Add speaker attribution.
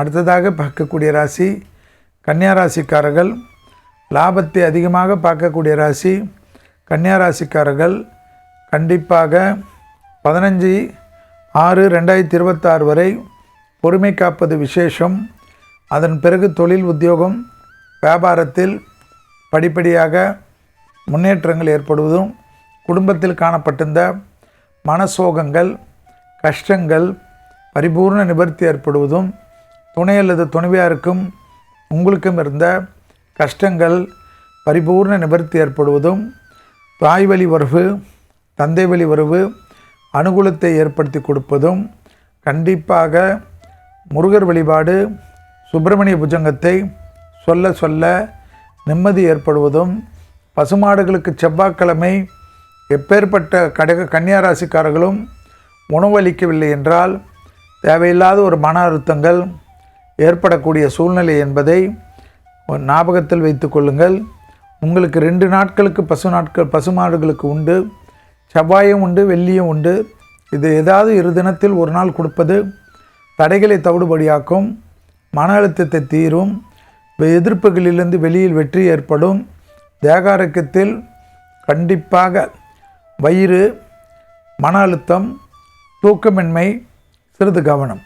Speaker 1: அடுத்ததாக பார்க்கக்கூடிய ராசி கன்னியா ராசிக்காரர்கள். லாபத்தை அதிகமாக பார்க்கக்கூடிய ராசி கன்னியா ராசிக்காரர்கள். கண்டிப்பாக 15/6/2026 வரை பொறுமை காப்பது விசேஷம். அதன் பிறகு தொழில், உத்தியோகம், வியாபாரத்தில் படிப்படியாக முன்னேற்றங்கள் ஏற்படுவதும், குடும்பத்தில் காணப்பட்டிருந்த மனசோகங்கள், கஷ்டங்கள் பரிபூர்ண நிவர்த்தி ஏற்படுவதும், துணை அல்லது துணைவியாருக்கும் உங்களுக்கும் இருந்த கஷ்டங்கள் பரிபூர்ண நிவர்த்தி ஏற்படுவதும், தாய் வழி உறவு, தந்தை வழி உறவு அனுகூலத்தை ஏற்படுத்தி கொடுப்பதும், கண்டிப்பாக முருகர் வழிபாடு, சுப்பிரமணிய புஜங்கத்தை சொல்ல சொல்ல நிம்மதி ஏற்படுவதும், பசுமாடுகளுக்கு செவ்வாய்க்கிழமை எப்பேற்பட்ட கன்னியா ராசிக்காரர்களும் உணவளிக்கவில்லை என்றால் தேவையில்லாத ஒரு மன அழுத்தங்கள் ஏற்படக்கூடிய சூழ்நிலை என்பதை ஞாபகத்தில் வைத்து கொள்ளுங்கள். உங்களுக்கு 2 நாட்களுக்கு பசுமாடுகளுக்கு உண்டு, செவ்வாயும் உண்டு, வெள்ளியும் உண்டு. இது ஏதாவது 2 தினத்தில் ஒரு நாள் கொடுப்பது தடைகளை தவிடுபடியாக்கும், மன அழுத்தத்தை தீரும், எதிர்ப்புகளிலிருந்து வெளியில் வெற்றி ஏற்படும். தேக ஆரோக்கியத்தில் கண்டிப்பாக வயிறு, மன அழுத்தம், தூக்கமின்மை, சிறிது கவனம்.